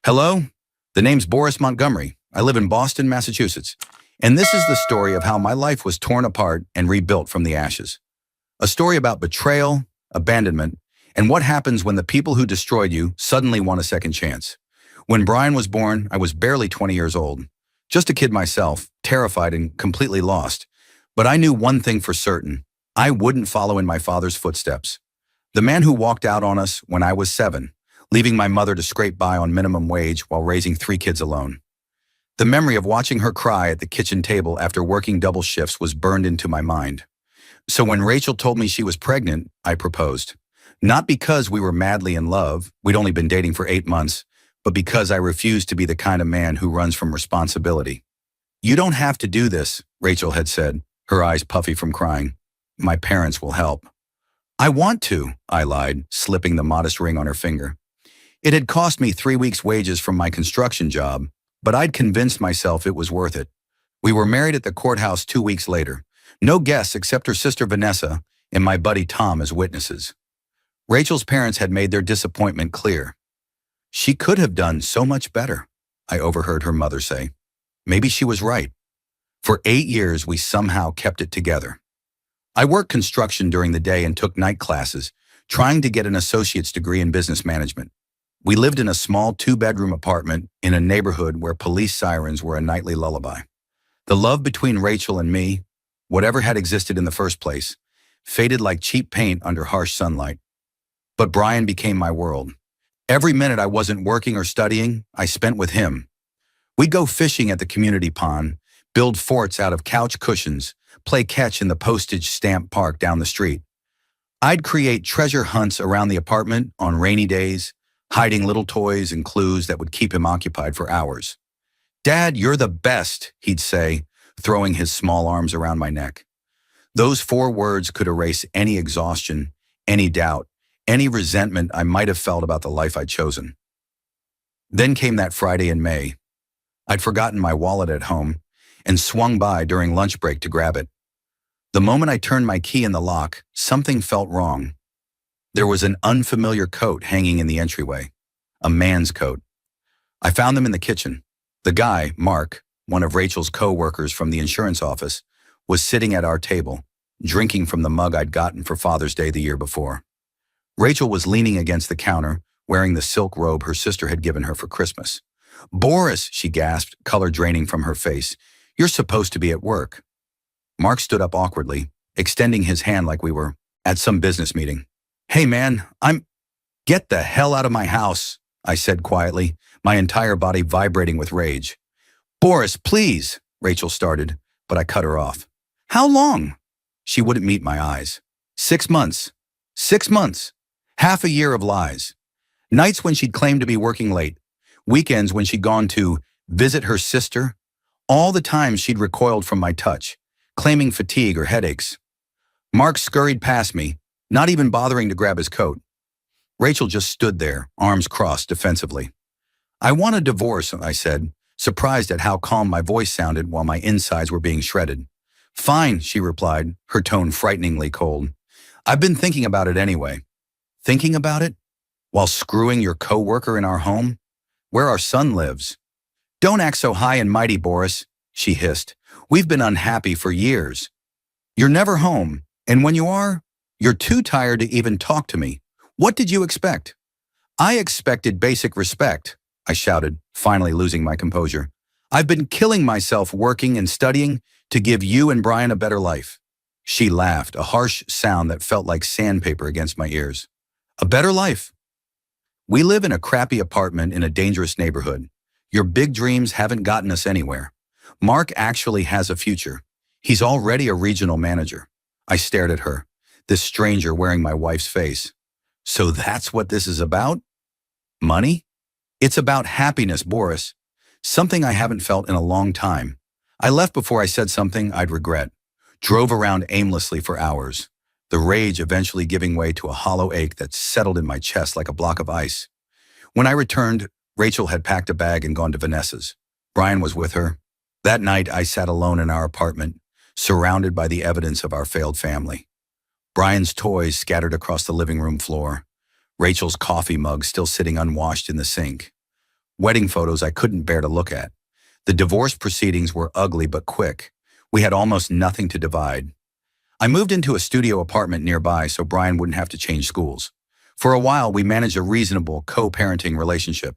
Hello, the name's Boris Montgomery. I live in Boston, Massachusetts. And this is the story of how my life was torn apart and rebuilt from the ashes. A story about betrayal, abandonment, and what happens when the people who destroyed you suddenly want a second chance. When Brian was born, I was barely 20 years old. Just a kid myself, terrified and completely lost. But I knew one thing for certain. I wouldn't follow in my father's footsteps. The man who walked out on us when I was 7, leaving my mother to scrape by on minimum wage while raising 3 kids alone. The memory of watching her cry at the kitchen table after working double shifts was burned into my mind. So when Rachel told me she was pregnant, I proposed. Not because we were madly in love, we'd only been dating for 8 months, but because I refused to be the kind of man who runs from responsibility. "You don't have to do this," Rachel had said, her eyes puffy from crying. "My parents will help." "I want to," I lied, slipping the modest ring on her finger. It had cost me 3 weeks' wages from my construction job, but I'd convinced myself it was worth it. We were married at the courthouse 2 weeks later. No guests except her sister Vanessa and my buddy Tom as witnesses. Rachel's parents had made their disappointment clear. "She could have done so much better," I overheard her mother say. Maybe she was right. For 8 years, we somehow kept it together. I worked construction during the day and took night classes, trying to get an associate's degree in business management. We lived in a small 2-bedroom apartment in a neighborhood where police sirens were a nightly lullaby. The love between Rachel and me, whatever had existed in the first place, faded like cheap paint under harsh sunlight. But Brian became my world. Every minute I wasn't working or studying, I spent with him. We'd go fishing at the community pond, build forts out of couch cushions, play catch in the postage stamp park down the street. I'd create treasure hunts around the apartment on rainy days, hiding little toys and clues that would keep him occupied for hours. "Dad, you're the best," he'd say, throwing his small arms around my neck. Those 4 words could erase any exhaustion, any doubt, any resentment I might have felt about the life I'd chosen. Then came that Friday in May. I'd forgotten my wallet at home and swung by during lunch break to grab it. The moment I turned my key in the lock, something felt wrong. There was an unfamiliar coat hanging in the entryway, a man's coat. I found them in the kitchen. The guy, Mark, one of Rachel's co-workers from the insurance office, was sitting at our table, drinking from the mug I'd gotten for Father's Day the year before. Rachel was leaning against the counter, wearing the silk robe her sister had given her for Christmas. "Boris," she gasped, color draining from her face, "you're supposed to be at work." Mark stood up awkwardly, extending his hand like we were at some business meeting. "Hey man, Get the hell out of my house," I said quietly, my entire body vibrating with rage. "Boris, please," Rachel started, but I cut her off. "How long?" She wouldn't meet my eyes. 6 months. 6 months. Half a year of lies. Nights when she'd claimed to be working late. Weekends when she'd gone to visit her sister. All the times she'd recoiled from my touch, claiming fatigue or headaches. Mark scurried past me, not even bothering to grab his coat. Rachel just stood there, arms crossed defensively. "I want a divorce," I said, surprised at how calm my voice sounded while my insides were being shredded. "Fine," she replied, her tone frighteningly cold. "I've been thinking about it anyway." "Thinking about it? While screwing your co-worker in our home? Where our son lives." "Don't act so high and mighty, Boris," she hissed. "We've been unhappy for years. You're never home, and when you are, you're too tired to even talk to me. What did you expect?" "I expected basic respect," I shouted, finally losing my composure. "I've been killing myself working and studying to give you and Brian a better life." She laughed, a harsh sound that felt like sandpaper against my ears. "A better life? We live in a crappy apartment in a dangerous neighborhood. Your big dreams haven't gotten us anywhere. Mark actually has a future. He's already a regional manager." I stared at her, this stranger wearing my wife's face. "So that's what this is about? Money?" "It's about happiness, Boris. Something I haven't felt in a long time." I left before I said something I'd regret. Drove around aimlessly for hours, the rage eventually giving way to a hollow ache that settled in my chest like a block of ice. When I returned, Rachel had packed a bag and gone to Vanessa's. Brian was with her. That night, I sat alone in our apartment, surrounded by the evidence of our failed family. Brian's toys scattered across the living room floor, Rachel's coffee mug still sitting unwashed in the sink. Wedding photos I couldn't bear to look at. The divorce proceedings were ugly but quick. We had almost nothing to divide. I moved into a studio apartment nearby so Brian wouldn't have to change schools. For a while, we managed a reasonable co-parenting relationship.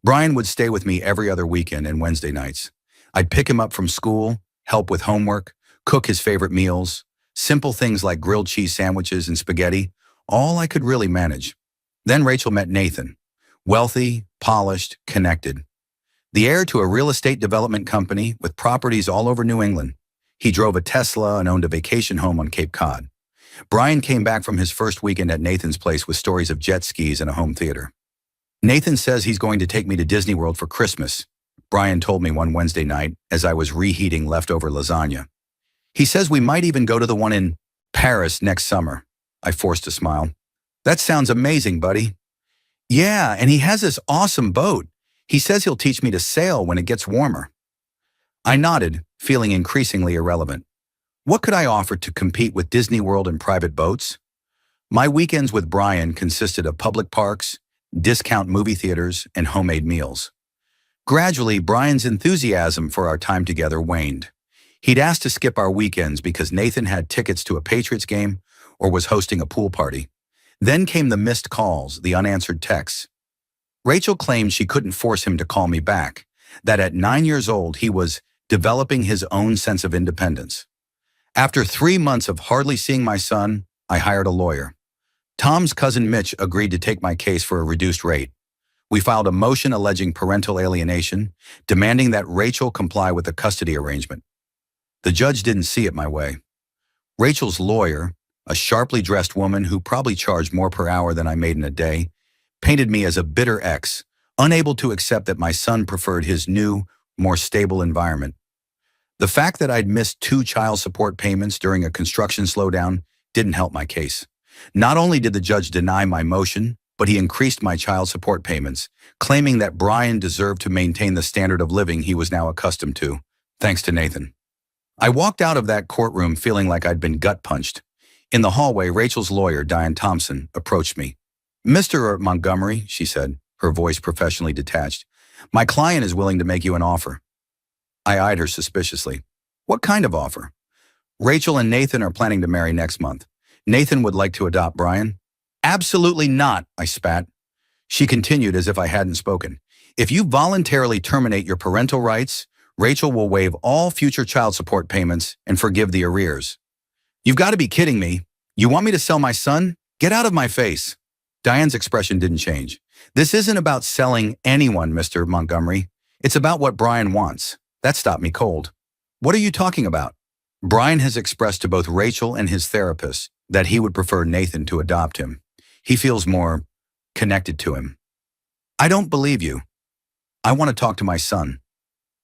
Brian would stay with me every other weekend and Wednesday nights. I'd pick him up from school, help with homework, cook his favorite meals, simple things like grilled cheese sandwiches and spaghetti, all I could really manage. Then Rachel met Nathan. Wealthy, polished, connected. The heir to a real estate development company with properties all over New England. He drove a Tesla and owned a vacation home on Cape Cod. Brian came back from his first weekend at Nathan's place with stories of jet skis and a home theater. Nathan says he's going to take me to Disney World for Christmas, Brian told me one Wednesday night as I was reheating leftover lasagna. He says we might even go to the one in Paris next summer. I forced a smile. That sounds amazing, buddy. Yeah, and he has this awesome boat. He says he'll teach me to sail when it gets warmer. I nodded, feeling increasingly irrelevant. What could I offer to compete with Disney World and private boats? My weekends with Brian consisted of public parks, discount movie theaters, and homemade meals. Gradually, Brian's enthusiasm for our time together waned. He'd asked to skip our weekends because Nathan had tickets to a Patriots game or was hosting a pool party. Then came the missed calls, the unanswered texts. Rachel claimed she couldn't force him to call me back, that at 9 years old he was developing his own sense of independence. After 3 months of hardly seeing my son, I hired a lawyer. Tom's cousin Mitch agreed to take my case for a reduced rate. We filed a motion alleging parental alienation, demanding that Rachel comply with the custody arrangement. The judge didn't see it my way. Rachel's lawyer, a sharply dressed woman who probably charged more per hour than I made in a day, painted me as a bitter ex, unable to accept that my son preferred his new, more stable environment. The fact that I'd missed 2 child support payments during a construction slowdown didn't help my case. Not only did the judge deny my motion, but he increased my child support payments, claiming that Brian deserved to maintain the standard of living he was now accustomed to, thanks to Nathan. I walked out of that courtroom feeling like I'd been gut-punched. In the hallway, Rachel's lawyer, Diane Thompson, approached me. "Mr. Montgomery," she said, her voice professionally detached, "my client is willing to make you an offer." I eyed her suspiciously. "What kind of offer?" "Rachel and Nathan are planning to marry next month. Nathan would like to adopt Brian." "Absolutely not," I spat. She continued as if I hadn't spoken. "If you voluntarily terminate your parental rights, Rachel will waive all future child support payments and forgive the arrears." "You've got to be kidding me. You want me to sell my son? Get out of my face." Diane's expression didn't change. "This isn't about selling anyone, Mr. Montgomery. It's about what Brian wants." That stopped me cold. "What are you talking about?" "Brian has expressed to both Rachel and his therapist that he would prefer Nathan to adopt him. He feels more connected to him." "I don't believe you. I want to talk to my son."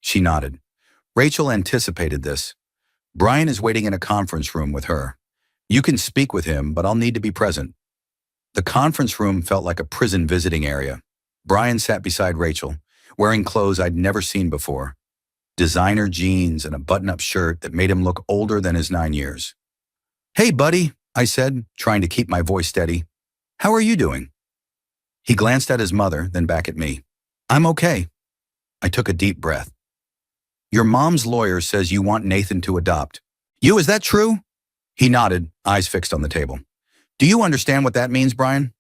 She nodded. Rachel anticipated this. "Brian is waiting in a conference room with her. You can speak with him, but I'll need to be present." The conference room felt like a prison visiting area. Brian sat beside Rachel, wearing clothes I'd never seen before. Designer jeans and a button-up shirt that made him look older than his 9 years. "Hey, buddy," I said, trying to keep my voice steady. "How are you doing?" He glanced at his mother, then back at me. "I'm okay." I took a deep breath. "Your mom's lawyer says you want Nathan to adopt." "You, is that true?" He nodded, eyes fixed on the table. "Do you understand what that means, Brian?"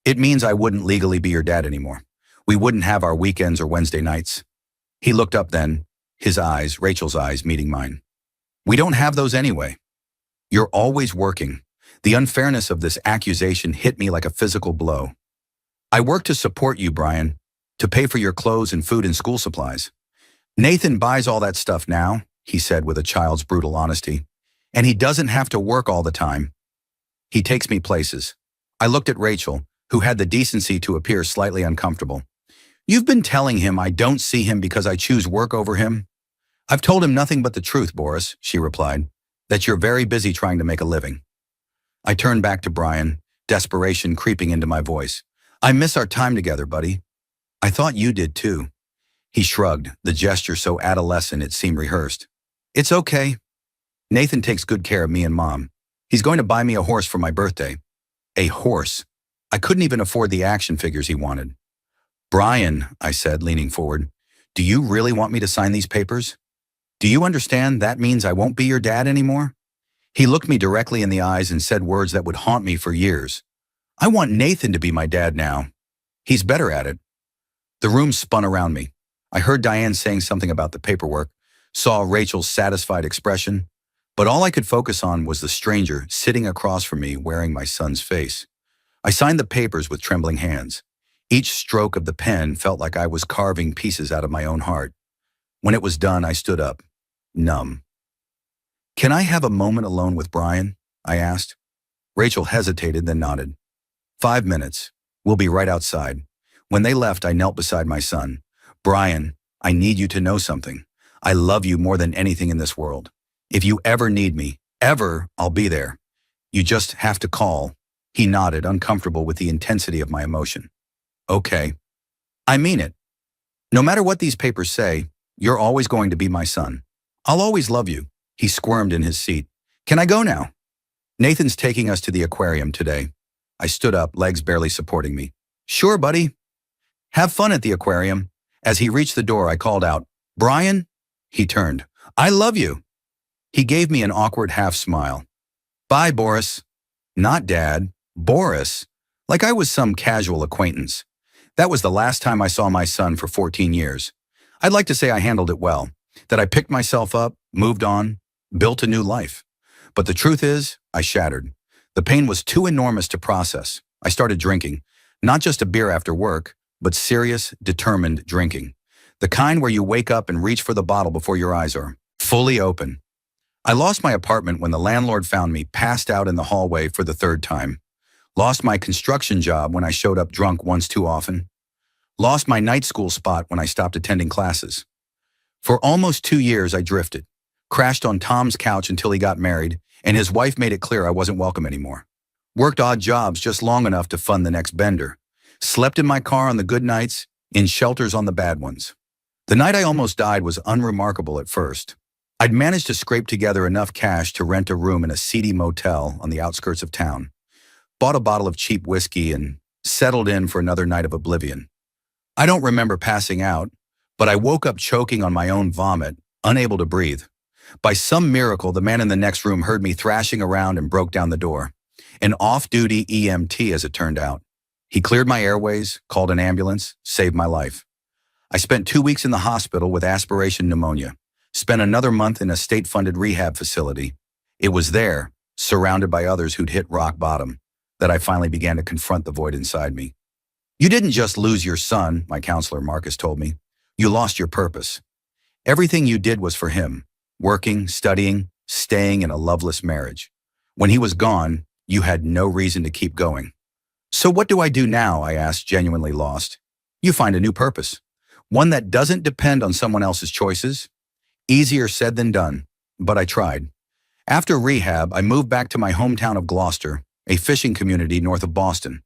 "It means I wouldn't legally be your dad anymore. We wouldn't have our weekends or Wednesday nights." He looked up then, his eyes, Rachel's eyes, meeting mine. "We don't have those anyway. You're always working." The unfairness of this accusation hit me like a physical blow. "I work to support you, Brian, to pay for your clothes and food and school supplies." "Nathan buys all that stuff now," he said with a child's brutal honesty. "And he doesn't have to work all the time. He takes me places." I looked at Rachel, who had the decency to appear slightly uncomfortable. "You've been telling him I don't see him because I choose work over him?" "I've told him nothing but the truth, Boris," she replied, "that you're very busy trying to make a living." I turned back to Brian, desperation creeping into my voice. "I miss our time together, buddy." "I thought you did too." He shrugged, the gesture so adolescent it seemed rehearsed. "It's okay. Nathan takes good care of me and Mom. He's going to buy me a horse for my birthday." A horse. I couldn't even afford the action figures he wanted. Brian, I said, leaning forward, do you really want me to sign these papers? Do you understand that means I won't be your dad anymore? He looked me directly in the eyes and said words that would haunt me for years. I want Nathan to be my dad now. He's better at it. The room spun around me. I heard Diane saying something about the paperwork, saw Rachel's satisfied expression, but all I could focus on was the stranger sitting across from me wearing my son's face. I signed the papers with trembling hands. Each stroke of the pen felt like I was carving pieces out of my own heart. When it was done, I stood up, numb. Can I have a moment alone with Brian? I asked. Rachel hesitated, then nodded. 5 minutes. We'll be right outside. When they left, I knelt beside my son. Brian, I need you to know something. I love you more than anything in this world. If you ever need me, ever, I'll be there. You just have to call. He nodded, uncomfortable with the intensity of my emotion. Okay. I mean it. No matter what these papers say, you're always going to be my son. I'll always love you. He squirmed in his seat. Can I go now? Nathan's taking us to the aquarium today. I stood up, legs barely supporting me. Sure, buddy. Have fun at the aquarium. As he reached the door, I called out, Brian? He turned. I love you. He gave me an awkward half smile. Bye, Boris. Not Dad. Boris. Like I was some casual acquaintance. That was the last time I saw my son for 14 years. I'd like to say I handled it well, that I picked myself up, moved on, built a new life. But the truth is, I shattered. The pain was too enormous to process. I started drinking, not just a beer after work, but serious, determined drinking. The kind where you wake up and reach for the bottle before your eyes are fully open. I lost my apartment when the landlord found me passed out in the hallway for the third time. Lost my construction job when I showed up drunk once too often. Lost my night school spot when I stopped attending classes. For almost 2 years, I drifted. Crashed on Tom's couch until he got married, and his wife made it clear I wasn't welcome anymore. Worked odd jobs just long enough to fund the next bender. Slept in my car on the good nights, in shelters on the bad ones. The night I almost died was unremarkable at first. I'd managed to scrape together enough cash to rent a room in a seedy motel on the outskirts of town. Bought a bottle of cheap whiskey and settled in for another night of oblivion. I don't remember passing out, but I woke up choking on my own vomit, unable to breathe. By some miracle, the man in the next room heard me thrashing around and broke down the door. An off-duty EMT, as it turned out. He cleared my airways, called an ambulance, saved my life. I spent 2 weeks in the hospital with aspiration pneumonia. Spent another month in a state-funded rehab facility. It was there, surrounded by others who'd hit rock bottom, that I finally began to confront the void inside me. You didn't just lose your son, my counselor Marcus told me. You lost your purpose. Everything you did was for him. Working, studying, staying in a loveless marriage. When he was gone, you had no reason to keep going. So what do I do now? I asked, genuinely lost. You find a new purpose. One that doesn't depend on someone else's choices. Easier said than done, but I tried. After rehab, I moved back to my hometown of Gloucester, a fishing community north of Boston.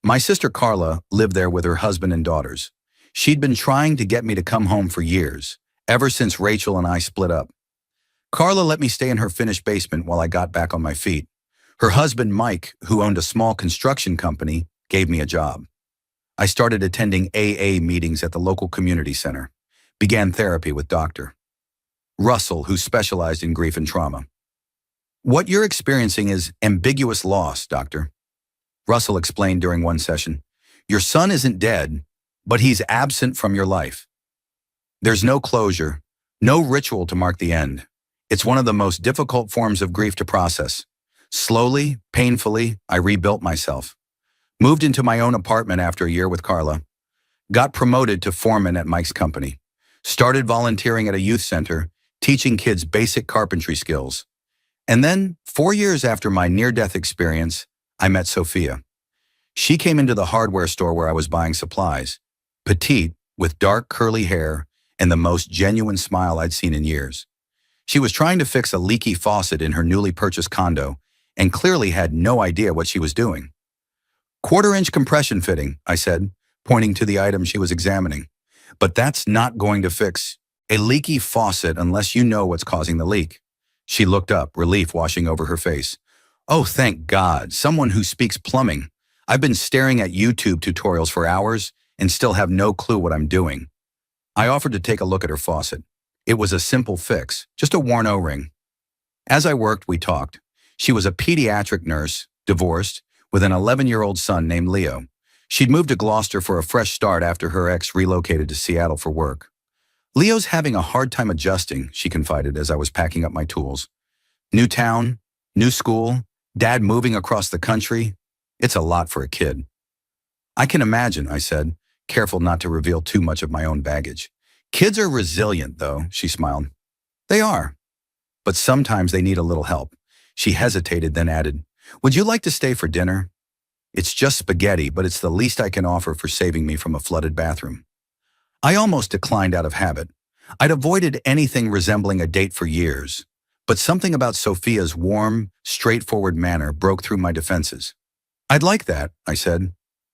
My sister Carla lived there with her husband and daughters. She'd been trying to get me to come home for years, ever since Rachel and I split up. Carla let me stay in her finished basement while I got back on my feet. Her husband, Mike, who owned a small construction company, gave me a job. I started attending AA meetings at the local community center. Began therapy with Dr. Russell, who specialized in grief and trauma. What you're experiencing is ambiguous loss, Doctor. Russell explained during one session. Your son isn't dead, but he's absent from your life. There's no closure, no ritual to mark the end. It's one of the most difficult forms of grief to process. Slowly, painfully, I rebuilt myself. Moved into my own apartment after a year with Carla. Got promoted to foreman at Mike's company. Started volunteering at a youth center, teaching kids basic carpentry skills. And then, 4 years after my near-death experience, I met Sophia. She came into the hardware store where I was buying supplies. Petite, with dark curly hair, and the most genuine smile I'd seen in years. She was trying to fix a leaky faucet in her newly purchased condo, and clearly had no idea what she was doing. 1/4-inch compression fitting, I said, pointing to the item she was examining. But that's not going to fix a leaky faucet unless you know what's causing the leak. She looked up, relief washing over her face. Oh, thank God, someone who speaks plumbing. I've been staring at YouTube tutorials for hours, and still have no clue what I'm doing. I offered to take a look at her faucet. It was a simple fix, just a worn O-ring. As I worked, we talked. She was a pediatric nurse, divorced, with an 11-year-old son named Leo. She'd moved to Gloucester for a fresh start after her ex relocated to Seattle for work. Leo's having a hard time adjusting, she confided as I was packing up my tools. New town, new school, dad moving across the country. It's a lot for a kid. I can imagine, I said, careful not to reveal too much of my own baggage. Kids are resilient, though, she smiled. They are. But sometimes they need a little help. She hesitated, then added, would you like to stay for dinner? It's just spaghetti, but it's the least I can offer for saving me from a flooded bathroom. I almost declined out of habit. I'd avoided anything resembling a date for years, but something about Sophia's warm, straightforward manner broke through my defenses. I'd like that, I said.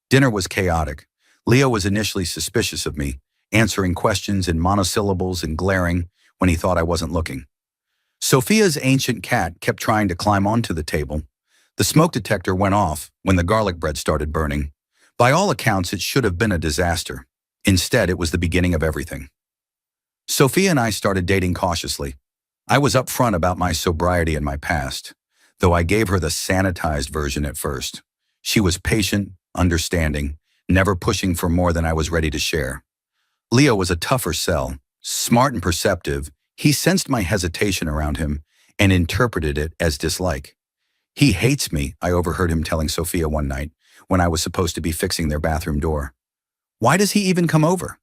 Dinner was chaotic. Leo was initially suspicious of me, answering questions in monosyllables and glaring when he thought I wasn't looking. Sophia's ancient cat kept trying to climb onto the table. The smoke detector went off when the garlic bread started burning. By all accounts, it should have been a disaster. Instead, it was the beginning of everything. Sophia and I started dating cautiously. I was upfront about my sobriety and my past, though I gave her the sanitized version at first. She was patient, understanding, never pushing for more than I was ready to share. Leo was a tougher sell, smart and perceptive. He sensed my hesitation around him and interpreted it as dislike. He hates me, I overheard him telling Sophia one night when I was supposed to be fixing their bathroom door. Why does he even come over?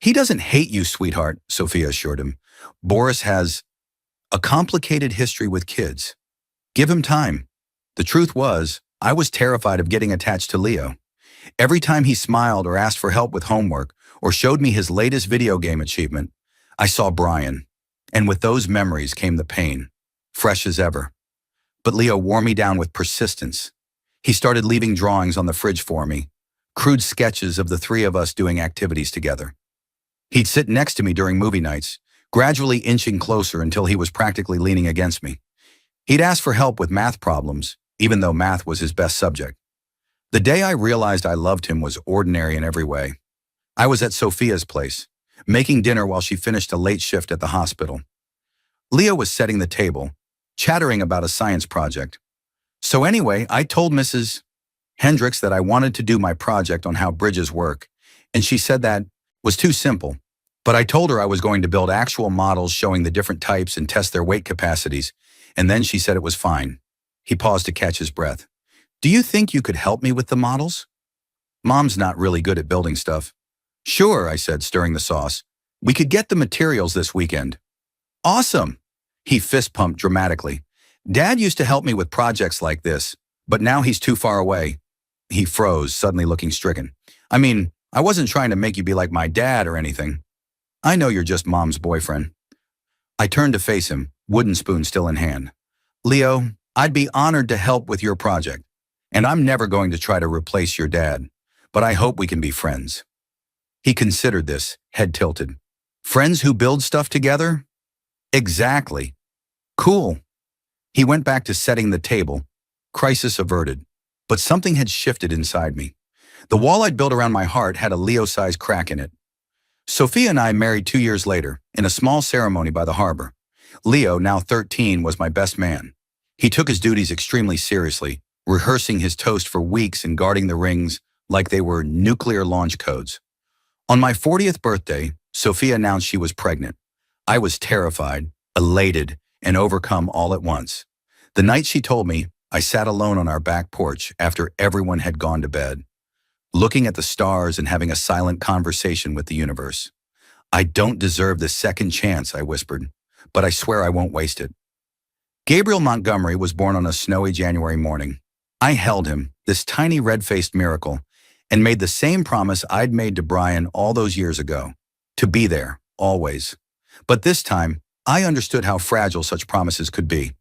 He doesn't hate you, sweetheart, Sophia assured him. Boris has a complicated history with kids. Give him time. The truth was, I was terrified of getting attached to Leo. Every time he smiled or asked for help with homework or showed me his latest video game achievement, I saw Brian. And with those memories came the pain, fresh as ever. But Leo wore me down with persistence. He started leaving drawings on the fridge for me, crude sketches of the three of us doing activities together. He'd sit next to me during movie nights, gradually inching closer until he was practically leaning against me. He'd ask for help with math problems, even though math was his best subject. The day I realized I loved him was ordinary in every way. I was at Sophia's place, making dinner while she finished a late shift at the hospital. Leo was setting the table, chattering about a science project. So anyway, I told Mrs. Hendricks that I wanted to do my project on how bridges work, and she said that was too simple. But I told her I was going to build actual models showing the different types and test their weight capacities, and then she said it was fine. He paused to catch his breath. Do you think you could help me with the models? Mom's not really good at building stuff. Sure, I said, stirring the sauce. We could get the materials this weekend. Awesome! He fist-pumped dramatically. Dad used to help me with projects like this, but now he's too far away. He froze, suddenly looking stricken. I mean, I wasn't trying to make you be like my dad or anything. I know you're just Mom's boyfriend. I turned to face him, wooden spoon still in hand. Leo, I'd be honored to help with your project, and I'm never going to try to replace your dad, but I hope we can be friends. He considered this, head tilted. Friends who build stuff together? Exactly. Cool. He went back to setting the table, crisis averted, but something had shifted inside me. The wall I'd built around my heart had a Leo-sized crack in it. Sophia and I married 2 years later, in a small ceremony by the harbor. Leo, now 13, was my best man. He took his duties extremely seriously, rehearsing his toast for weeks and guarding the rings like they were nuclear launch codes. On my 40th birthday, Sophia announced she was pregnant. I was terrified, elated, and overcome all at once. The night she told me, I sat alone on our back porch after everyone had gone to bed, looking at the stars and having a silent conversation with the universe. I don't deserve this second chance, I whispered, but I swear I won't waste it. Gabriel Montgomery was born on a snowy January morning. I held him, this tiny red-faced miracle, and made the same promise I'd made to Brian all those years ago, to be there, always. But this time, I understood how fragile such promises could be.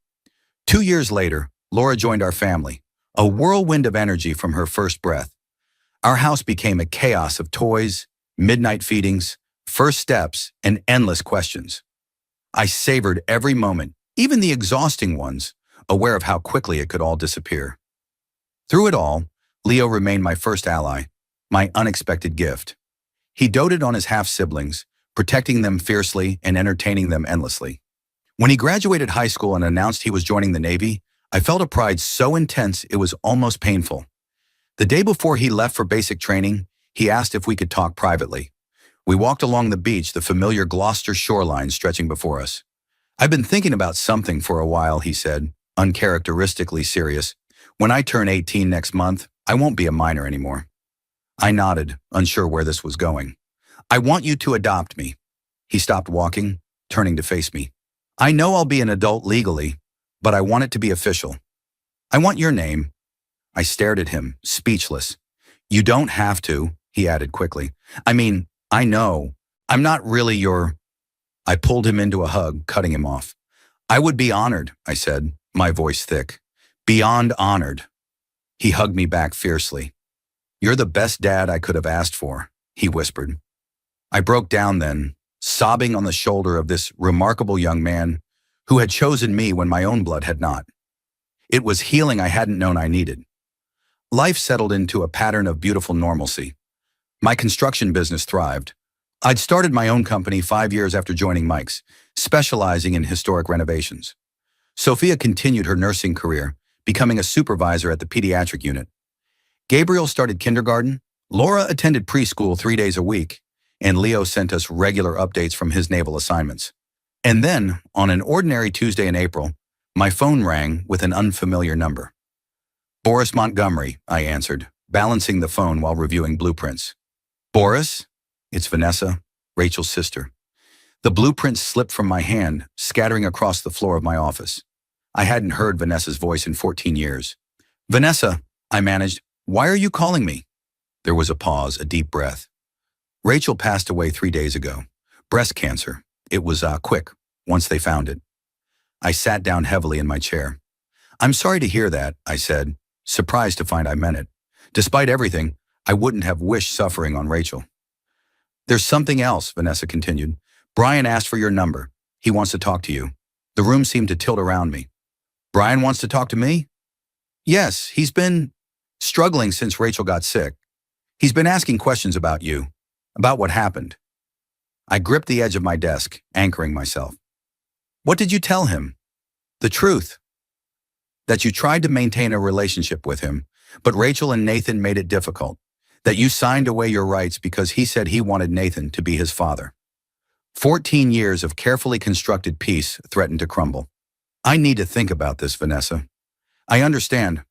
2 years later, Laura joined our family, a whirlwind of energy from her first breath. Our house became a chaos of toys, midnight feedings, first steps, and endless questions. I savored every moment, even the exhausting ones, aware of how quickly it could all disappear. Through it all, Leo remained my first ally. my unexpected gift. He doted on his half-siblings, protecting them fiercely and entertaining them endlessly. When he graduated high school and announced he was joining the Navy, I felt a pride so intense it was almost painful. The day before he left for basic training, he asked if we could talk privately. We walked along the beach, the familiar Gloucester shoreline stretching before us. "I've been thinking about something for a while," he said, uncharacteristically serious. "When I turn 18 next month, I won't be a minor anymore." I nodded, unsure where this was going. "I want you to adopt me." He stopped walking, turning to face me. "I know I'll be an adult legally, but I want it to be official. I want your name." I stared at him, speechless. "You don't have to," he added quickly. "I mean, I know. I'm not really your—" I pulled him into a hug, cutting him off. "I would be honored," I said, my voice thick. "Beyond honored." He hugged me back fiercely. "You're the best dad I could have asked for," he whispered. I broke down then, sobbing on the shoulder of this remarkable young man who had chosen me when my own blood had not. It was healing I hadn't known I needed. Life settled into a pattern of beautiful normalcy. My construction business thrived. I'd started my own company 5 years after joining Mike's, specializing in historic renovations. Sophia continued her nursing career, becoming a supervisor at the pediatric unit. Gabriel started kindergarten, Laura attended preschool 3 days a week, and Leo sent us regular updates from his naval assignments. And then, on an ordinary Tuesday in April, my phone rang with an unfamiliar number. "Boris Montgomery," I answered, balancing the phone while reviewing blueprints. "Boris?" "It's Vanessa, Rachel's sister." The blueprints slipped from my hand, scattering across the floor of my office. I hadn't heard Vanessa's voice in 14 years. "Vanessa," I managed, "why are you calling me?" There was a pause, a deep breath. "Rachel passed away 3 days ago. Breast cancer. It was quick, once they found it." I sat down heavily in my chair. "I'm sorry to hear that," I said, surprised to find I meant it. Despite everything, I wouldn't have wished suffering on Rachel. "There's something else," Vanessa continued. "Brian asked for your number. He wants to talk to you." The room seemed to tilt around me. "Brian wants to talk to me?" "Yes, he's been struggling since Rachel got sick. He's been asking questions about you, about what happened." I gripped the edge of my desk, anchoring myself. "What did you tell him?" "The truth. That you tried to maintain a relationship with him, but Rachel and Nathan made it difficult. That you signed away your rights because he said he wanted Nathan to be his father." 14 years of carefully constructed peace threatened to crumble. "I need to think about this, Vanessa. I understand.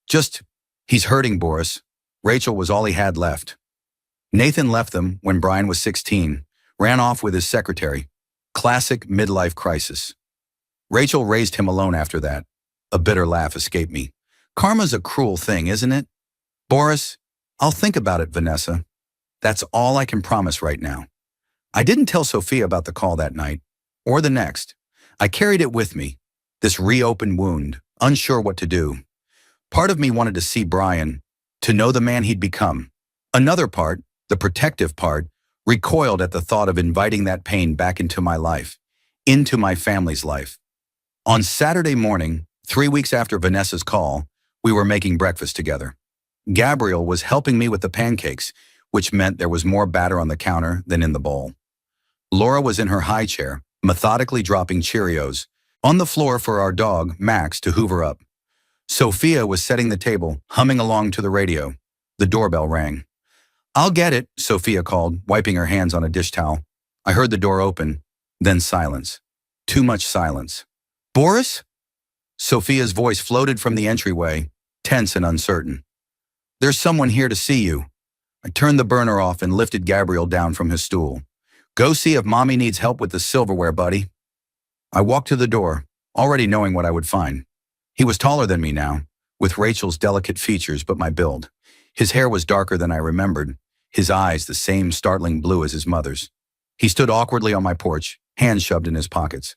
Just, he's hurting, Boris. Rachel was all he had left. Nathan left them when Brian was 16, ran off with his secretary. Classic midlife crisis. Rachel raised him alone after that." A bitter laugh escaped me. "Karma's a cruel thing, isn't it?" "Boris, I'll think about it, Vanessa. That's all I can promise right now." I didn't tell Sophia about the call that night, or the next. I carried it with me, this reopened wound, unsure what to do. Part of me wanted to see Brian, to know the man he'd become. Another part, the protective part, recoiled at the thought of inviting that pain back into my life, into my family's life. On Saturday morning, 3 weeks after Vanessa's call, we were making breakfast together. Gabriel was helping me with the pancakes, which meant there was more batter on the counter than in the bowl. Laura was in her high chair, methodically dropping Cheerios, on the floor for our dog, Max, to hoover up. Sophia was setting the table, humming along to the radio. The doorbell rang. "I'll get it," Sophia called, wiping her hands on a dish towel. I heard the door open, then silence. Too much silence. "Boris?" Sophia's voice floated from the entryway, tense and uncertain. "There's someone here to see you." I turned the burner off and lifted Gabriel down from his stool. "Go see if Mommy needs help with the silverware, buddy." I walked to the door, already knowing what I would find. He was taller than me now, with Rachel's delicate features but my build. His hair was darker than I remembered, his eyes the same startling blue as his mother's. He stood awkwardly on my porch, hands shoved in his pockets.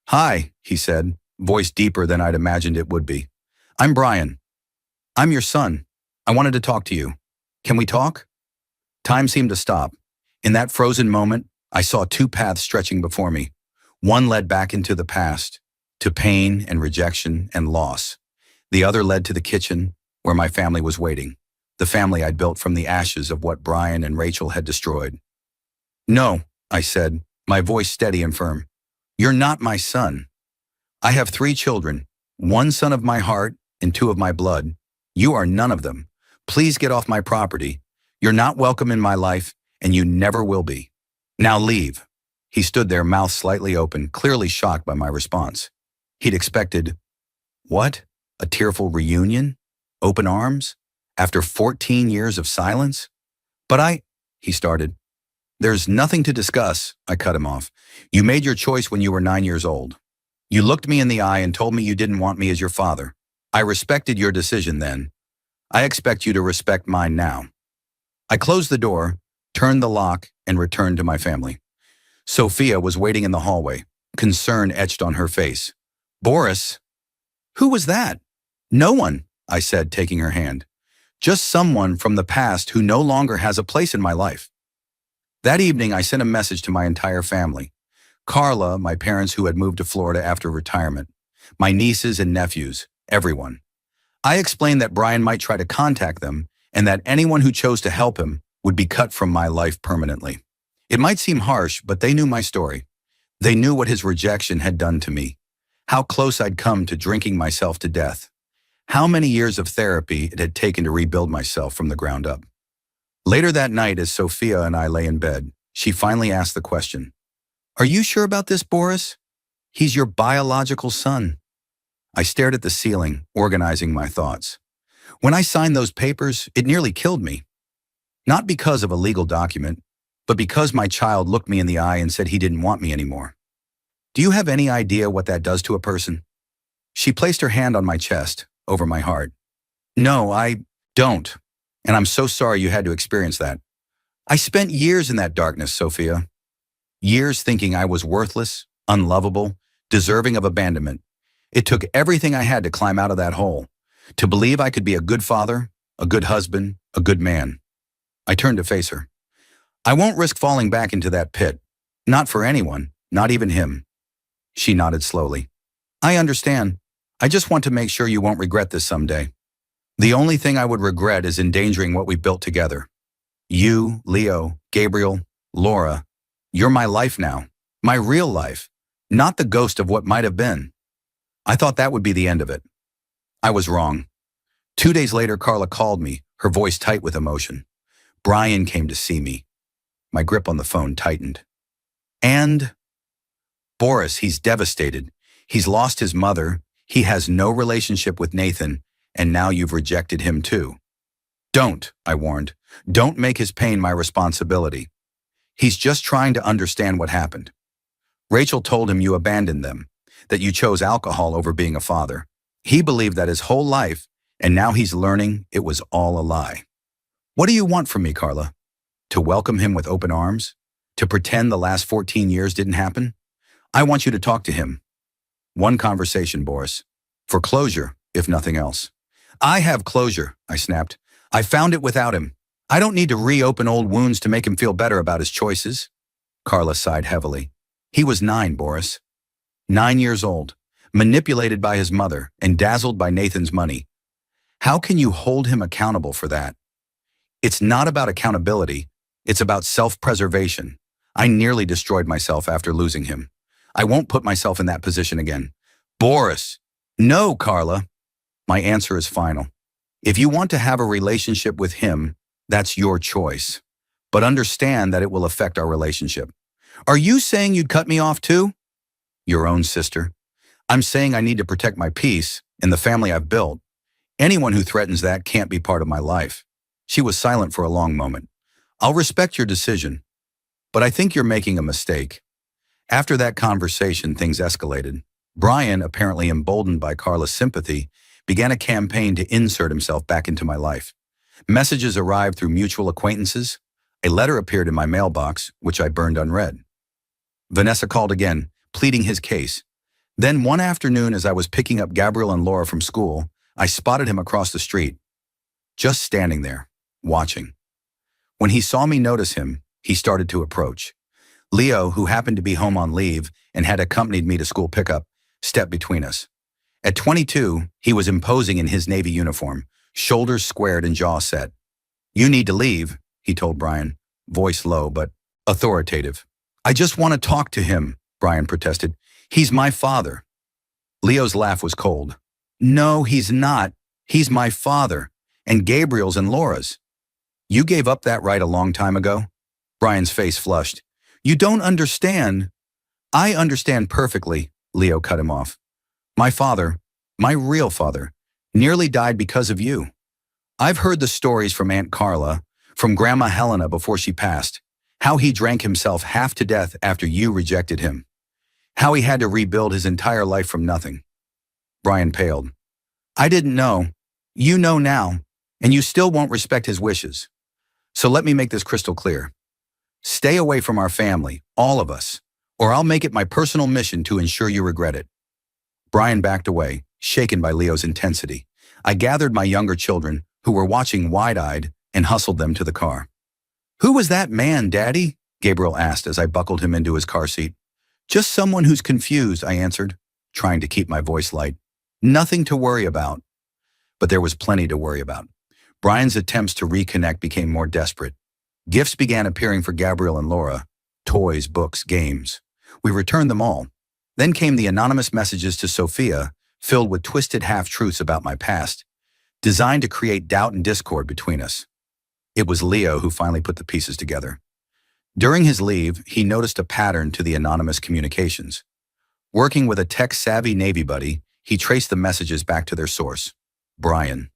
"Hi," he said, voice deeper than I'd imagined it would be. "I'm Brian. I'm your son. I wanted to talk to you. Can we talk?" Time seemed to stop. In that frozen moment, I saw 2 paths stretching before me. One led back into the past, to pain and rejection and loss. The other led to the kitchen, where my family was waiting. the family I'd built from the ashes of what Brian and Rachel had destroyed. No, I said, my voice steady and firm. You're not my son. I have 3 children, 1 son of my heart and 2 of my blood. You are none of them. Please get off my property. You're not welcome in my life, and you never will be. Now leave. He stood there, mouth slightly open, clearly shocked by my response. He'd expected, what? A tearful reunion? Open arms? After 14 years of silence? But he started. There's nothing to discuss, I cut him off. You made your choice when you were 9 years old. You looked me in the eye and told me you didn't want me as your father. I respected your decision then. I expect you to respect mine now. I closed the door, turned the lock, and returned to my family. Sophia was waiting in the hallway, concern etched on her face. Boris? Who was that? No one, I said, taking her hand. Just someone from the past who no longer has a place in my life. That evening, I sent a message to my entire family. Carla, my parents who had moved to Florida after retirement, my nieces and nephews, everyone. I explained that Brian might try to contact them and that anyone who chose to help him would be cut from my life permanently. It might seem harsh, but they knew my story. They knew what his rejection had done to me, how close I'd come to drinking myself to death, how many years of therapy it had taken to rebuild myself from the ground up. Later that night, as Sophia and I lay in bed, she finally asked the question, Are you sure about this, Boris? He's your biological son. I stared at the ceiling, organizing my thoughts. When I signed those papers, it nearly killed me. Not because of a legal document, but because my child looked me in the eye and said he didn't want me anymore. Do you have any idea what that does to a person? She placed her hand on my chest, over my heart. No, I don't. And I'm so sorry you had to experience that. I spent years in that darkness, Sophia. Years thinking I was worthless, unlovable, deserving of abandonment. It took everything I had to climb out of that hole, to believe I could be a good father, a good husband, a good man. I turned to face her. I won't risk falling back into that pit. Not for anyone, not even him. She nodded slowly. I understand. I just want to make sure you won't regret this someday. The only thing I would regret is endangering what we built together. You, Leo, Gabriel, Laura, you're my life now, my real life, not the ghost of what might have been. I thought that would be the end of it. I was wrong. 2 days later, Carla called me, her voice tight with emotion. Brian came to see me. My grip on the phone tightened. And? Boris, he's devastated. He's lost his mother. He has no relationship with Nathan. And now you've rejected him too. Don't, I warned. Don't make his pain my responsibility. He's just trying to understand what happened. Rachel told him you abandoned them, that you chose alcohol over being a father. He believed that his whole life, and now he's learning it was all a lie. What do you want from me, Carla? To welcome him with open arms? To pretend the last 14 years didn't happen? I want you to talk to him. One conversation, Boris. For closure, if nothing else. I have closure, I snapped. I found it without him. I don't need to reopen old wounds to make him feel better about his choices. Carla sighed heavily. He was 9, Boris. 9 years old, manipulated by his mother and dazzled by Nathan's money. How can you hold him accountable for that? It's not about accountability. It's about self-preservation. I nearly destroyed myself after losing him. I won't put myself in that position again. Boris! No, Carla. My answer is final. If you want to have a relationship with him, that's your choice. But understand that it will affect our relationship. Are you saying you'd cut me off too? Your own sister. I'm saying I need to protect my peace and the family I've built. Anyone who threatens that can't be part of my life. She was silent for a long moment. I'll respect your decision, but I think you're making a mistake. After that conversation, things escalated. Brian, apparently emboldened by Carla's sympathy, began a campaign to insert himself back into my life. Messages arrived through mutual acquaintances. A letter appeared in my mailbox, which I burned unread. Vanessa called again, pleading his case. Then one afternoon, as I was picking up Gabriel and Laura from school, I spotted him across the street, just standing there, watching. When he saw me notice him, he started to approach. Leo, who happened to be home on leave and had accompanied me to school pickup, stepped between us. At 22, he was imposing in his Navy uniform, shoulders squared and jaw set. You need to leave, he told Brian, voice low but authoritative. I just want to talk to him, Brian protested. He's my father. Leo's laugh was cold. No, he's not. He's my father, and Gabriel's and Laura's. You gave up that right a long time ago? Brian's face flushed. You don't understand. I understand perfectly, Leo cut him off. My father, my real father, nearly died because of you. I've heard the stories from Aunt Carla, from Grandma Helena before she passed, how he drank himself half to death after you rejected him, how he had to rebuild his entire life from nothing. Brian paled. I didn't know. You know now, and you still won't respect his wishes. So let me make this crystal clear. Stay away from our family, all of us, or I'll make it my personal mission to ensure you regret it. Brian backed away, shaken by Leo's intensity. I gathered my younger children, who were watching wide-eyed, and hustled them to the car. Who was that man, Daddy? Gabriel asked as I buckled him into his car seat. Just someone who's confused, I answered, trying to keep my voice light. Nothing to worry about. But there was plenty to worry about. Brian's attempts to reconnect became more desperate. Gifts began appearing for Gabriel and Laura. Toys, books, games. We returned them all. Then came the anonymous messages to Sophia, filled with twisted half-truths about my past, designed to create doubt and discord between us. It was Leo who finally put the pieces together. During his leave, he noticed a pattern to the anonymous communications. Working with a tech-savvy Navy buddy, he traced the messages back to their source, Brian.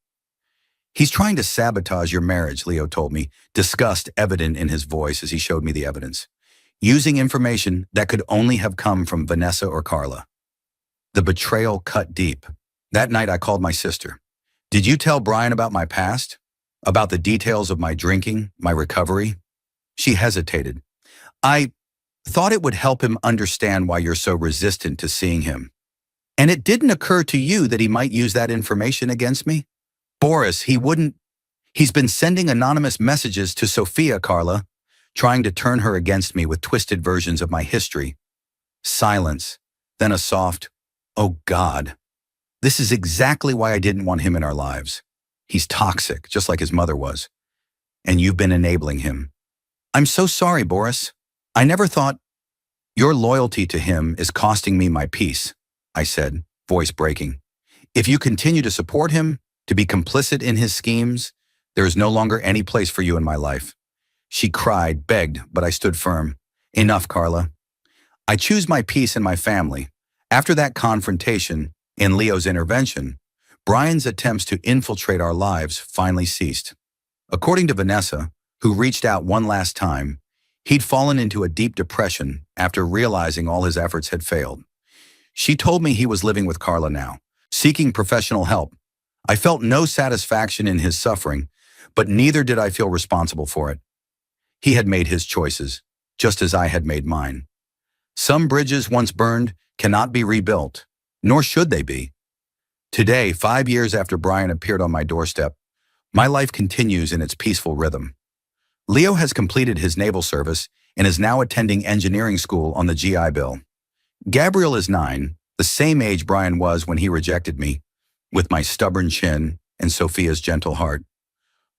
He's trying to sabotage your marriage, Leo told me, disgust evident in his voice as he showed me the evidence, using information that could only have come from Vanessa or Carla. The betrayal cut deep. That night I called my sister. Did you tell Brian about my past? About the details of my drinking, my recovery? She hesitated. I thought it would help him understand why you're so resistant to seeing him. And it didn't occur to you that he might use that information against me? Boris, he wouldn't. He's been sending anonymous messages to Sophia, Carla, trying to turn her against me with twisted versions of my history. Silence, then a soft, oh God. This is exactly why I didn't want him in our lives. He's toxic, just like his mother was. And you've been enabling him. I'm so sorry, Boris. I never thought. Your loyalty to him is costing me my peace, I said, voice breaking. If you continue to support him, to be complicit in his schemes, there is no longer any place for you in my life. She cried, begged, but I stood firm. Enough, Carla. I choose my peace and my family. After that confrontation, in Leo's intervention, Brian's attempts to infiltrate our lives finally ceased. According to Vanessa, who reached out one last time, he'd fallen into a deep depression after realizing all his efforts had failed. She told me he was living with Carla now, seeking professional help. I felt no satisfaction in his suffering, but neither did I feel responsible for it. He had made his choices, just as I had made mine. Some bridges once burned cannot be rebuilt, nor should they be. Today, 5 years after Brian appeared on my doorstep, my life continues in its peaceful rhythm. Leo has completed his naval service and is now attending engineering school on the GI Bill. Gabriel is 9, the same age Brian was when he rejected me, with my stubborn chin and Sophia's gentle heart.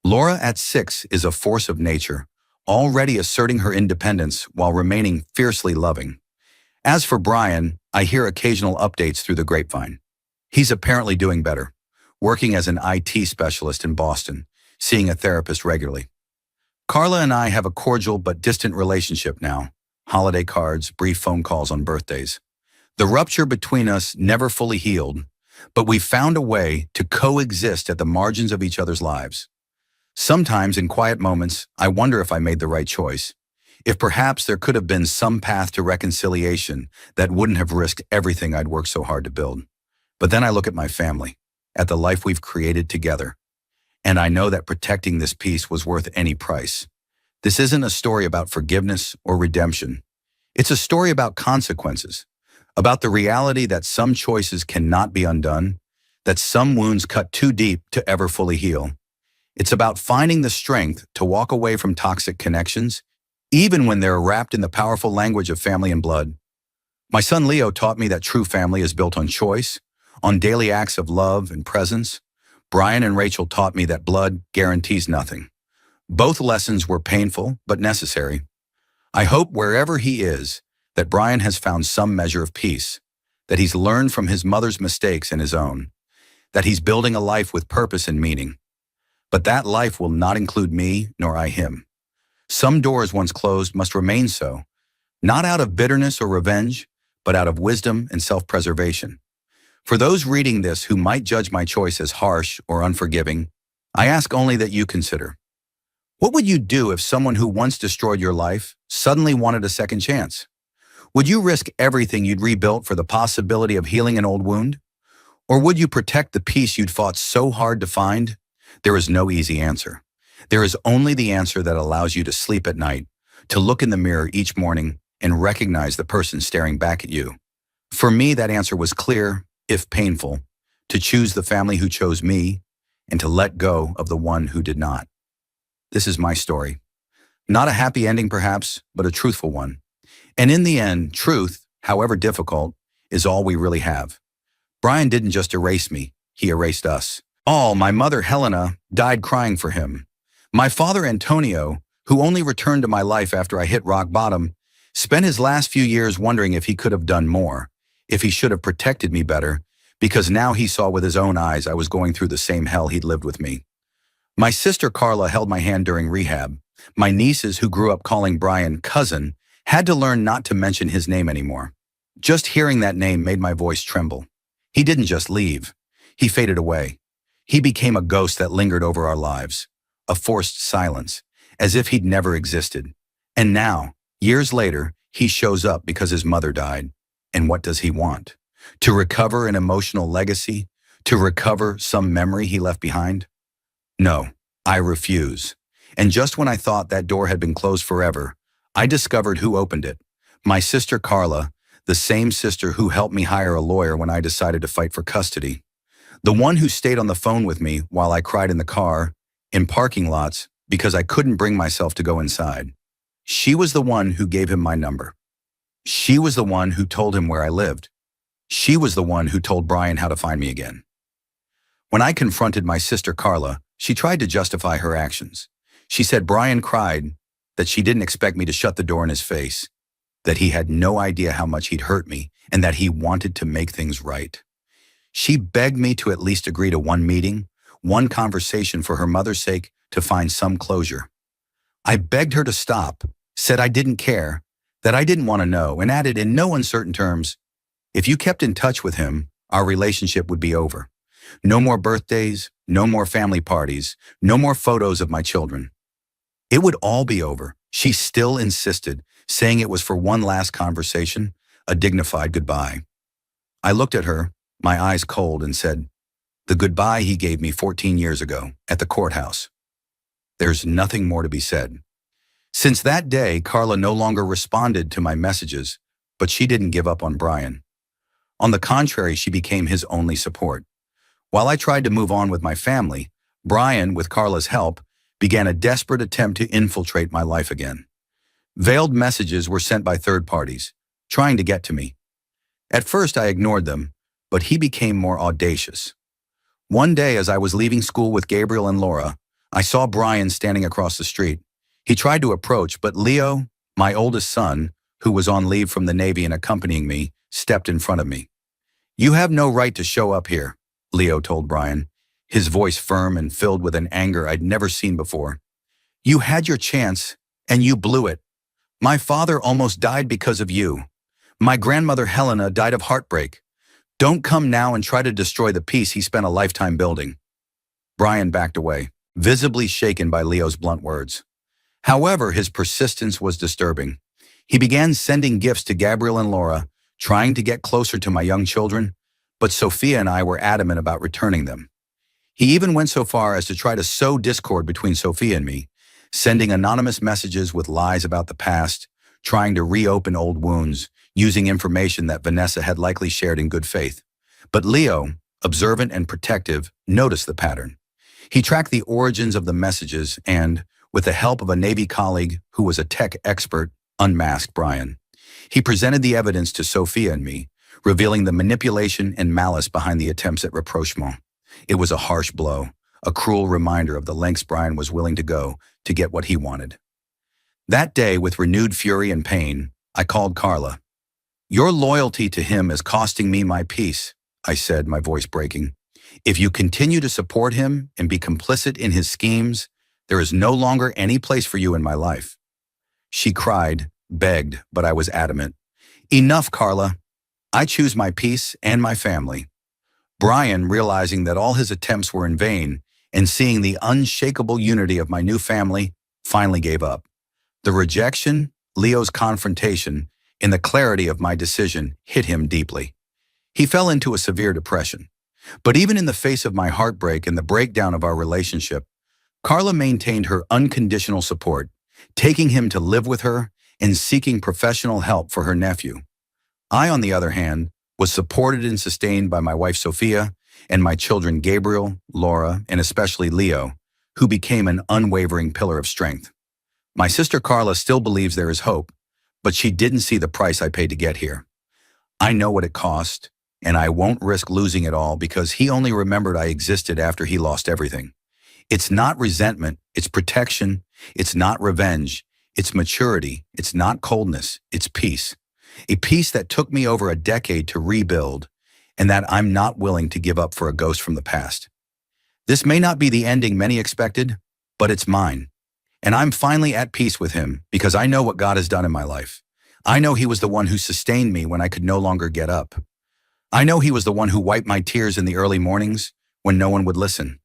Laura at 6 is a force of nature, already asserting her independence while remaining fiercely loving. As for Brian, I hear occasional updates through the grapevine. He's apparently doing better, working as an IT specialist in Boston, seeing a therapist regularly. Carla and I have a cordial but distant relationship now, holiday cards, brief phone calls on birthdays. The rupture between us never fully healed, but we found a way to coexist at the margins of each other's lives. Sometimes in quiet moments, I wonder if I made the right choice, if perhaps there could have been some path to reconciliation that wouldn't have risked everything I'd worked so hard to build. But then I look at my family, at the life we've created together, and I know that protecting this peace was worth any price. This isn't a story about forgiveness or redemption. It's a story about consequences, about the reality that some choices cannot be undone, that some wounds cut too deep to ever fully heal. It's about finding the strength to walk away from toxic connections, even when they're wrapped in the powerful language of family and blood. My son Leo taught me that true family is built on choice, on daily acts of love and presence. Brian and Rachel taught me that blood guarantees nothing. Both lessons were painful but necessary. I hope wherever he is, that Brian has found some measure of peace, that he's learned from his mother's mistakes and his own, that he's building a life with purpose and meaning. But that life will not include me nor I him. Some doors once closed must remain so, not out of bitterness or revenge, but out of wisdom and self-preservation. For those reading this who might judge my choice as harsh or unforgiving, I ask only that you consider. What would you do if someone who once destroyed your life suddenly wanted a second chance? Would you risk everything you'd rebuilt for the possibility of healing an old wound? Or would you protect the peace you'd fought so hard to find? There is no easy answer. There is only the answer that allows you to sleep at night, to look in the mirror each morning and recognize the person staring back at you. For me, that answer was clear, if painful, to choose the family who chose me and to let go of the one who did not. This is my story. Not a happy ending perhaps, but a truthful one. And in the end, truth, however difficult, is all we really have. Brian didn't just erase me, he erased us. My mother Helena died crying for him. My father Antonio, who only returned to my life after I hit rock bottom, spent his last few years wondering if he could have done more, if he should have protected me better, because now he saw with his own eyes I was going through the same hell he'd lived with me. My sister Carla held my hand during rehab. My nieces, who grew up calling Brian cousin, had to learn not to mention his name anymore. Just hearing that name made my voice tremble. He didn't just leave. He faded away. He became a ghost that lingered over our lives, a forced silence, as if he'd never existed. And now, years later, he shows up because his mother died. And what does he want? To recover an emotional legacy? To recover some memory he left behind? No, I refuse. And just when I thought that door had been closed forever, I discovered who opened it. My sister Carla, the same sister who helped me hire a lawyer when I decided to fight for custody. The one who stayed on the phone with me while I cried in the car, in parking lots, because I couldn't bring myself to go inside. She was the one who gave him my number. She was the one who told him where I lived. She was the one who told Brian how to find me again. When I confronted my sister Carla, she tried to justify her actions. She said Brian cried, that she didn't expect me to shut the door in his face, that he had no idea how much he'd hurt me, and that he wanted to make things right. She begged me to at least agree to one meeting, one conversation for her mother's sake to find some closure. I begged her to stop, said I didn't care, that I didn't want to know, and added in no uncertain terms, if you kept in touch with him, our relationship would be over. No more birthdays, no more family parties, no more photos of my children. It would all be over. She still insisted, saying it was for one last conversation, a dignified goodbye. I looked at her, my eyes cold, and said, the goodbye he gave me 14 years ago at the courthouse. There's nothing more to be said. Since that day, Carla no longer responded to my messages, but she didn't give up on Brian. On the contrary, she became his only support. While I tried to move on with my family, Brian, with Carla's help, began a desperate attempt to infiltrate my life again. Veiled messages were sent by third parties, trying to get to me. At first, I ignored them, but he became more audacious. One day, as I was leaving school with Gabriel and Laura, I saw Brian standing across the street. He tried to approach, but Leo, my oldest son, who was on leave from the Navy and accompanying me, stepped in front of me. You have no right to show up here, Leo told Brian, his voice firm and filled with an anger I'd never seen before. You had your chance, and you blew it. My father almost died because of you. My grandmother Helena died of heartbreak. Don't come now and try to destroy the peace he spent a lifetime building. Brian backed away, visibly shaken by Leo's blunt words. However, his persistence was disturbing. He began sending gifts to Gabriel and Laura, trying to get closer to my young children, but Sophia and I were adamant about returning them. He even went so far as to try to sow discord between Sophia and me, sending anonymous messages with lies about the past, trying to reopen old wounds, using information that Vanessa had likely shared in good faith. But Leo, observant and protective, noticed the pattern. He tracked the origins of the messages and, with the help of a Navy colleague who was a tech expert, unmasked Brian. He presented the evidence to Sophia and me, revealing the manipulation and malice behind the attempts at rapprochement. It was a harsh blow, a cruel reminder of the lengths Brian was willing to go to get what he wanted. That day, with renewed fury and pain, I called Carla. "Your loyalty to him is costing me my peace," I said, my voice breaking. "If you continue to support him and be complicit in his schemes, there is no longer any place for you in my life." She cried, begged, but I was adamant. "Enough, Carla. I choose my peace and my family." Brian, realizing that all his attempts were in vain and seeing the unshakable unity of my new family, finally gave up. The rejection, Leo's confrontation, and the clarity of my decision hit him deeply. He fell into a severe depression. But even in the face of my heartbreak and the breakdown of our relationship, Carla maintained her unconditional support, taking him to live with her and seeking professional help for her nephew. I, on the other hand, was supported and sustained by my wife Sophia and my children Gabriel, Laura, and especially Leo, who became an unwavering pillar of strength. My sister Carla still believes there is hope, but she didn't see the price I paid to get here. I know what it cost, and I won't risk losing it all because he only remembered I existed after he lost everything. It's not resentment, it's protection. It's not revenge, it's maturity. It's not coldness, it's peace. A peace that took me over a decade to rebuild and that I'm not willing to give up for a ghost from the past. This may not be the ending many expected, but it's mine. And I'm finally at peace with him because I know what God has done in my life. I know he was the one who sustained me when I could no longer get up. I know he was the one who wiped my tears in the early mornings when no one would listen.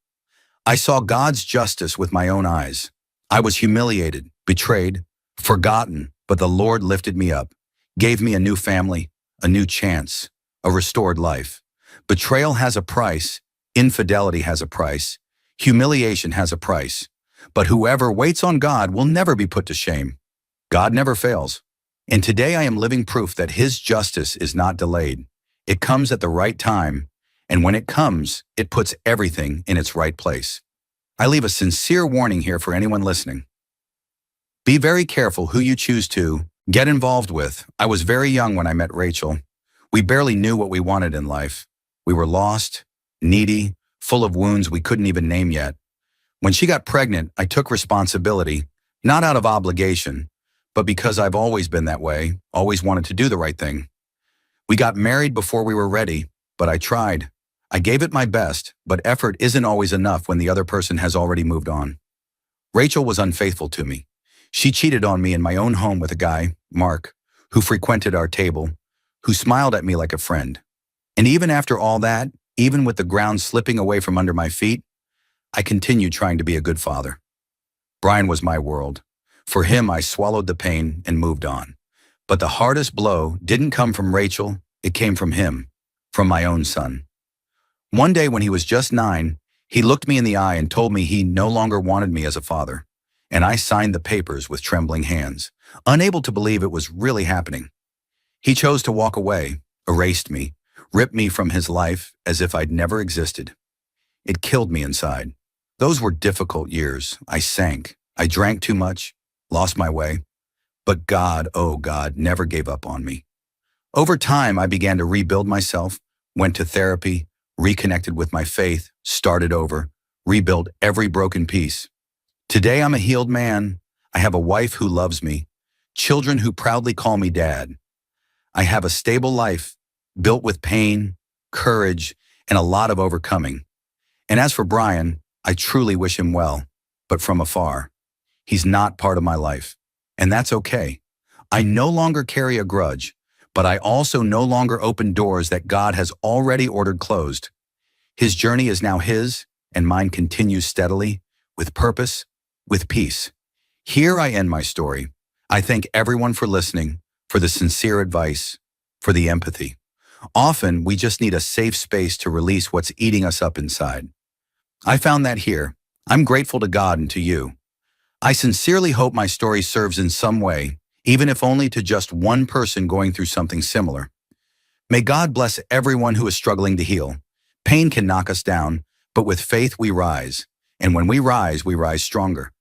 I saw God's justice with my own eyes. I was humiliated, betrayed, forgotten, but the Lord lifted me up, gave me a new family, a new chance, a restored life. Betrayal has a price, infidelity has a price, humiliation has a price, but whoever waits on God will never be put to shame. God never fails. And today I am living proof that his justice is not delayed. It comes at the right time, and when it comes, it puts everything in its right place. I leave a sincere warning here for anyone listening. Be very careful who you choose to get involved with. I was very young when I met Rachel. We barely knew what we wanted in life. We were lost, needy, full of wounds we couldn't even name yet. When she got pregnant, I took responsibility, not out of obligation, but because I've always been that way, always wanted to do the right thing. We got married before we were ready, but I tried. I gave it my best, but effort isn't always enough when the other person has already moved on. Rachel was unfaithful to me. She cheated on me in my own home with a guy, Mark, who frequented our table, who smiled at me like a friend. And even after all that, even with the ground slipping away from under my feet, I continued trying to be a good father. Brian was my world. For him, I swallowed the pain and moved on. But the hardest blow didn't come from Rachel, it came from him, from my own son. One day when he was just 9, he looked me in the eye and told me he no longer wanted me as a father. And I signed the papers with trembling hands, unable to believe it was really happening. He chose to walk away, erased me, ripped me from his life as if I'd never existed. It killed me inside. Those were difficult years. I sank. I drank too much, lost my way. But God, oh God, never gave up on me. Over time, I began to rebuild myself, went to therapy, reconnected with my faith, started over, rebuilt every broken piece. Today, I'm a healed man. I have a wife who loves me, children who proudly call me dad. I have a stable life, built with pain, courage, and a lot of overcoming. And as for Brian, I truly wish him well, but from afar. He's not part of my life, and that's okay. I no longer carry a grudge, but I also no longer open doors that God has already ordered closed. His journey is now his, and mine continues steadily, with purpose, with peace. Here I end my story. I thank everyone for listening, for the sincere advice, for the empathy. Often, we just need a safe space to release what's eating us up inside. I found that here. I'm grateful to God and to you. I sincerely hope my story serves in some way, even if only to just one person going through something similar. May God bless everyone who is struggling to heal. Pain can knock us down, but with faith we rise. And when we rise stronger.